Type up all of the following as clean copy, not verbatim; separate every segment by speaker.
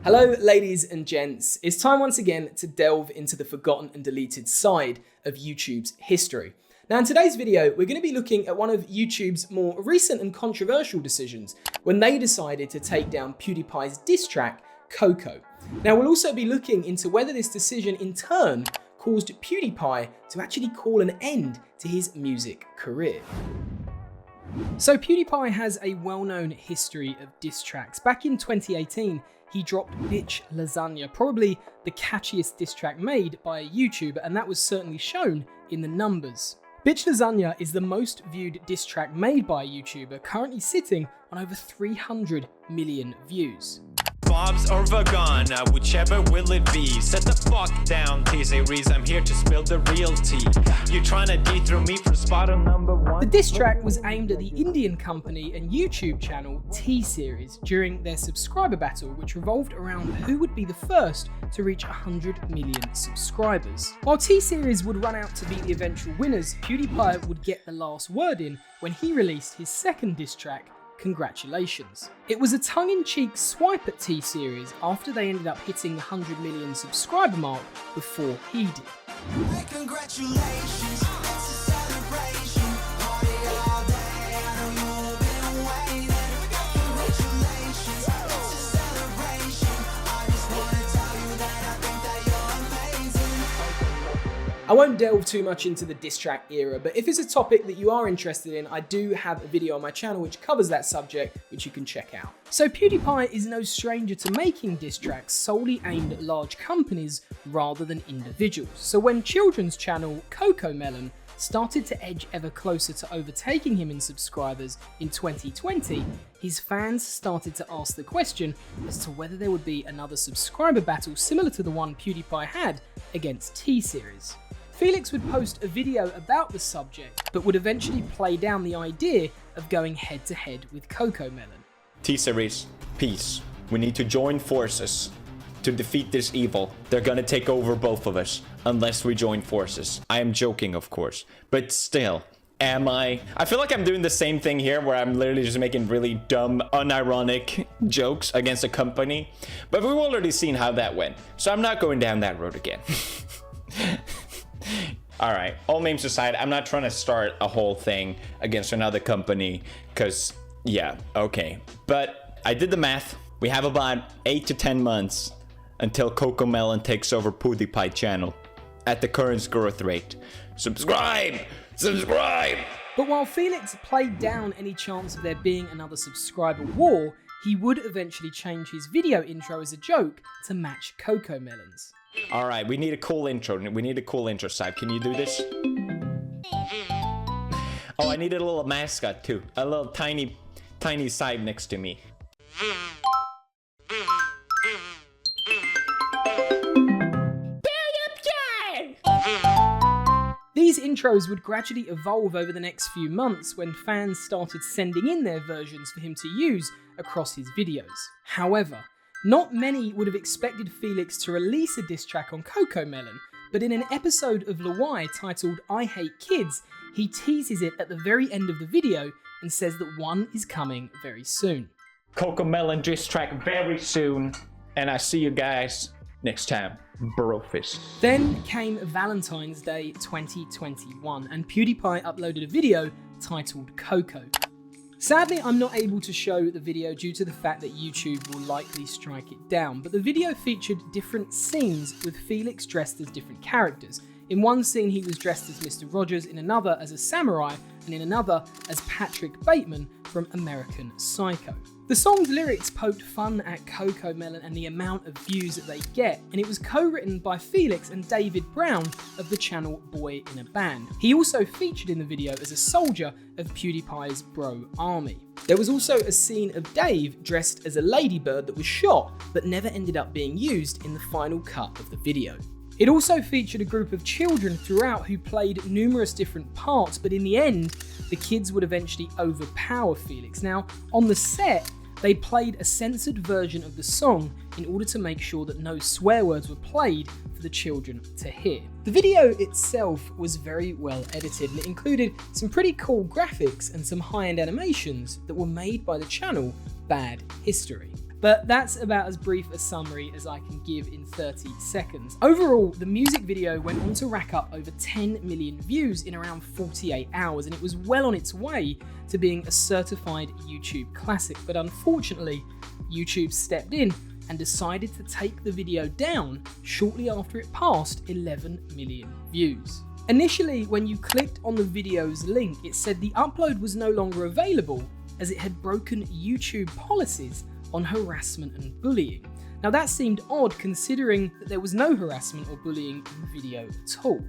Speaker 1: Hello ladies and gents, it's time once again to delve into the forgotten and deleted side of YouTube's history. Now in today's video, we're going to be looking at one of YouTube's more recent and controversial decisions when they decided to take down PewDiePie's diss track, Coco. Now we'll also be looking into whether this decision in turn caused PewDiePie to actually call an end to his music career. So PewDiePie has a well-known history of diss tracks. Back in 2018, he dropped Bitch Lasagna, probably the catchiest diss track made by a YouTuber, and that was certainly shown in the numbers. Bitch Lasagna is the most viewed diss track made by a YouTuber, currently sitting on over 300 million views.
Speaker 2: Bob's or Vagana, whichever will it be. Set the fuck down, tease. I'm here to spill the real tea. You trying to dethrone me from spot on number one?
Speaker 1: The diss track was aimed at the Indian company and YouTube channel tease during their subscriber battle, which revolved around who would be the first to reach 100 million subscribers. While tease would run out to be the eventual winners, PewDiePie would get the last word in when he released his second diss track, Congratulations. It was a tongue-in-cheek swipe at T-Series after they ended up hitting the 100 million subscriber mark before he did.
Speaker 3: Hey, congratulations, it's a celebration. Party all day, I know you've been waiting. Congratulations, it's a celebration. I just want to tell you that I think that you're amazing.
Speaker 1: I won't delve too much into the diss track era, but if it's a topic that you are interested in, I do have a video on my channel which covers that subject, which you can check out. So PewDiePie is no stranger to making diss tracks solely aimed at large companies rather than individuals. So when children's channel Coco started to edge ever closer to overtaking him in subscribers in 2020, his fans started to ask the question as to whether there would be another subscriber battle similar to the one PewDiePie had against T-Series. Felix would post a video about the subject, but would eventually play down the idea of going head to head with Coco.
Speaker 4: T-Series, peace. We need to join forces to defeat this evil. They're gonna take over both of us unless we join forces. I am joking, of course, but still, am I? I feel like I'm doing the same thing here where I'm literally just making really dumb, unironic jokes against a company, but we've already seen how that went, so I'm not going down that road again. All right, all memes aside, I'm not trying to start a whole thing against another company because, yeah, okay. But I did the math. We have about 8 to 10 months until Coco takes over PewDiePie channel at the current growth rate. Subscribe! Subscribe!
Speaker 1: But while Felix played down any chance of there being another subscriber war, he would eventually change his video intro as a joke to match Coco Melon's.
Speaker 4: All right, we need a cool intro. We need a cool intro, Sib. Can you do this? Oh, I needed a little mascot too. A little tiny Sib next to me.
Speaker 1: These intros would gradually evolve over the next few months when fans started sending in their versions for him to use across his videos. However, not many would have expected Felix to release a diss track on Coco, but in an episode of Lawai titled I Hate Kids, he teases it at the very end of the video and says that one is coming very soon.
Speaker 4: Coco diss track very soon, and I see you guys next time. Brofist.
Speaker 1: Then came Valentine's Day 2021, and PewDiePie uploaded a video titled Coco. Sadly, I'm not able to show the video due to the fact that YouTube will likely strike it down, but the video featured different scenes with Felix dressed as different characters. In one scene he was dressed as Mr. Rogers, in another as a samurai, and in another as Patrick Bateman from American Psycho. The song's lyrics poked fun at Coco and the amount of views that they get, and it was co-written by Felix and David Brown of the channel Boy in a Band. He also featured in the video as a soldier of PewDiePie's Bro Army. There was also a scene of Dave dressed as a ladybird that was shot, but never ended up being used in the final cut of the video. It also featured a group of children throughout who played numerous different parts, but in the end, the kids would eventually overpower Felix. Now, on the set, they played a censored version of the song in order to make sure that no swear words were played for the children to hear. The video itself was very well edited, and it included some pretty cool graphics and some high-end animations that were made by the channel Bad History. But that's about as brief a summary as I can give in 30 seconds. Overall, the music video went on to rack up over 10 million views in around 48 hours, and it was well on its way to being a certified YouTube classic. But unfortunately, YouTube stepped in and decided to take the video down shortly after it passed 11 million views. Initially, when you clicked on the video's link, it said the upload was no longer available as it had broken YouTube policies on harassment and bullying. Now that seemed odd considering that there was no harassment or bullying in the video at all.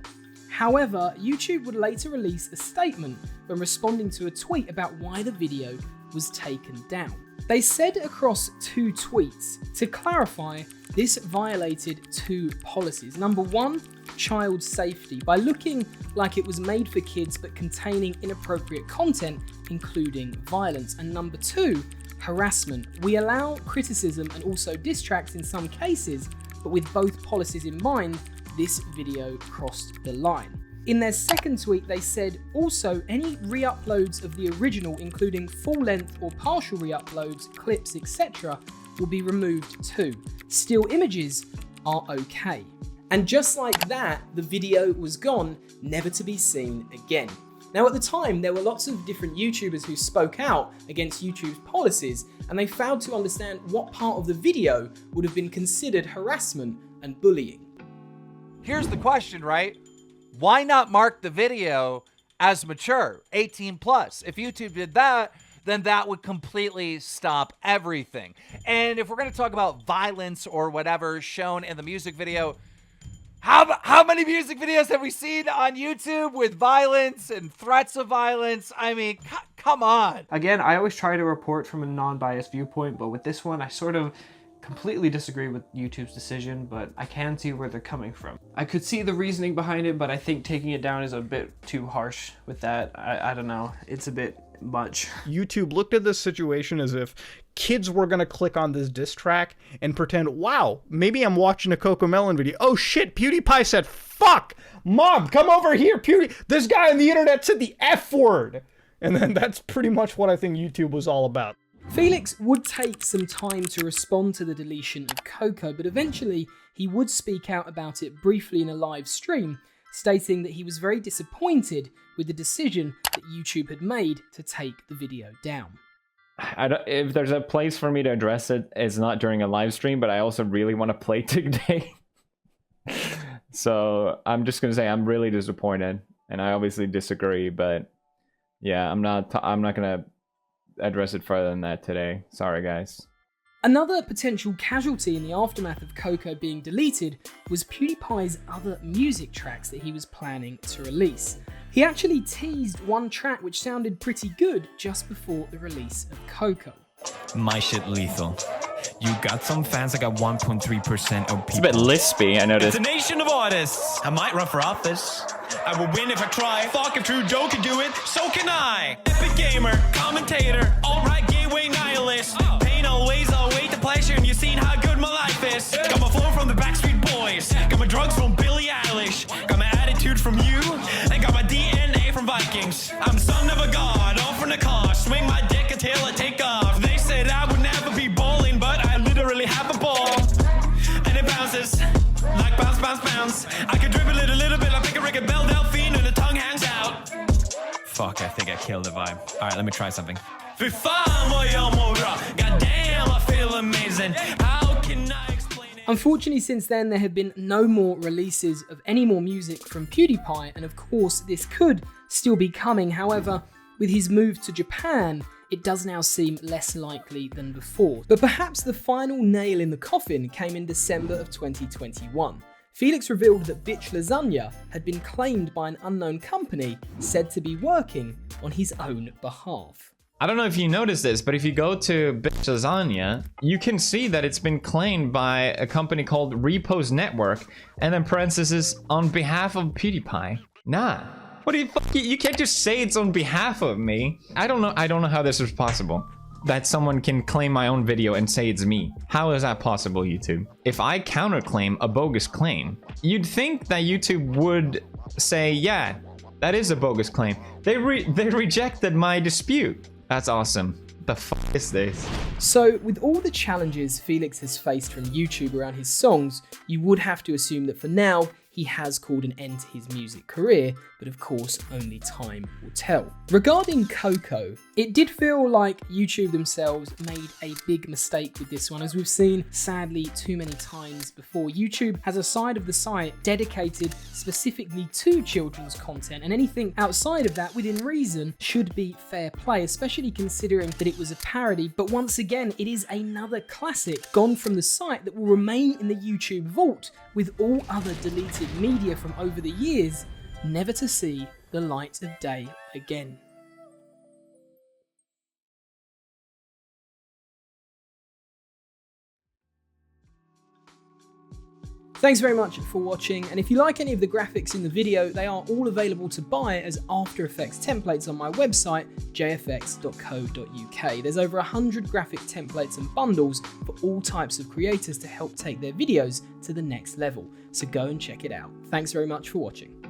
Speaker 1: However, YouTube would later release a statement when responding to a tweet about why the video was taken down. They said across 2 tweets, to clarify, this violated 2 policies. Number 1, child safety, by looking like it was made for kids but containing inappropriate content, including violence. And number 2, harassment. We allow criticism and also diss tracks in some cases, but with both policies in mind, this video crossed the line. In their second tweet, they said, also, any re-uploads of the original, including full-length or partial re-uploads, clips, etc., will be removed too. Still images are okay. And just like that, the video was gone, never to be seen again. Now at the time, there were lots of different YouTubers who spoke out against YouTube's policies, and they failed to understand what part of the video would have been considered harassment and bullying.
Speaker 5: Here's the question, right? Why not mark the video as mature, 18 plus? If YouTube did that, then that would completely stop everything. And if we're going to talk about violence or whatever shown in the music video, how many music videos have we seen on YouTube with violence and threats of violence? I mean, come on.
Speaker 6: Again, I always try to report from a non-biased viewpoint, but with this one, I sort of completely disagree with YouTube's decision, but I can see where they're coming from. I could see the reasoning behind it, but I think taking it down is a bit too harsh with that. I don't know. It's a bit much.
Speaker 7: YouTube looked at this situation as if kids were gonna click on this diss track and pretend, wow, maybe I'm watching a Coco Melon video. Oh shit, PewDiePie said, fuck, mom, come over here, this guy on the internet said the F word. And then that's pretty much what I think YouTube was all about.
Speaker 1: Felix would take some time to respond to the deletion of Coco, but eventually he would speak out about it briefly in a live stream, stating that he was very disappointed with the decision that YouTube had made to take the video down.
Speaker 4: If there's a place for me to address it, it's not during a live stream, but I also really want to play today. So I'm just gonna say I'm really disappointed, and I obviously disagree, but yeah, I'm not gonna address it further than that today. Sorry guys.
Speaker 1: Another potential casualty in the aftermath of Coco being deleted was PewDiePie's other music tracks that he was planning to release. He actually teased one track which sounded pretty good just before the release of Coco.
Speaker 8: My shit lethal. You got some fans that got 1.3% of people.
Speaker 4: It's a bit lispy, I noticed.
Speaker 8: It's a nation of artists. I might run for office. I will win if I try. Fuck, if Trudeau can do it, so can I. Epic gamer, commentator, alright gateway nihilist. Pain always, I'll wait the pleasure, and you've seen how good my life is. Got my flow from the Backstreet Boys. Got my drugs from Billie Eilish. Got my attitude from you. And got my DNA from Vikings. I'm the son of a god, all from the car. Swing my dick until I take off. They said I would never be bowling, but I literally have a ball. And it bounces like bounce, bounce, bounce. I could dribble it a little bit like Rick and Belle Delphine, and the tongue hangs out. Fuck, I think I killed the vibe. Alright, let me try something. Fy fan vad jag mår bra. God damn, I feel amazing. How can I explain it?
Speaker 1: Unfortunately, since then, there have been no more releases of any more music from PewDiePie, and of course, this could still be coming. However, with his move to Japan, it does now seem less likely than before. But perhaps the final nail in the coffin came in December of 2021. Felix revealed that Bitch Lasagna had been claimed by an unknown company said to be working on his own behalf.
Speaker 4: I don't know if you noticed this, but if you go to Bitch Lasagna, you can see that it's been claimed by a company called Repose Network, and then parentheses, on behalf of PewDiePie. Nah. What do you can't just say it's on behalf of me. I don't know how this is possible. That someone can claim my own video and say it's me. How is that possible, YouTube? If I counterclaim a bogus claim, you'd think that YouTube would say, yeah, that is a bogus claim. They rejected my dispute. That's awesome.
Speaker 9: The fuck is this?
Speaker 1: So, with all the challenges Felix has faced from YouTube around his songs, you would have to assume that for now, he has called an end to his music career, but of course, only time will tell. Regarding Coco, it did feel like YouTube themselves made a big mistake with this one, as we've seen, sadly, too many times before. YouTube has a side of the site dedicated specifically to children's content, and anything outside of that, within reason, should be fair play, especially considering that it was a parody. But once again, it is another classic gone from the site that will remain in the YouTube vault, with all other deleted media from over the years never to see the light of day again. Thanks very much for watching, and if you like any of the graphics in the video, they are all available to buy as After Effects templates on my website, jfx.co.uk. There's over 100 graphic templates and bundles for all types of creators to help take their videos to the next level, so go and check it out. Thanks very much for watching.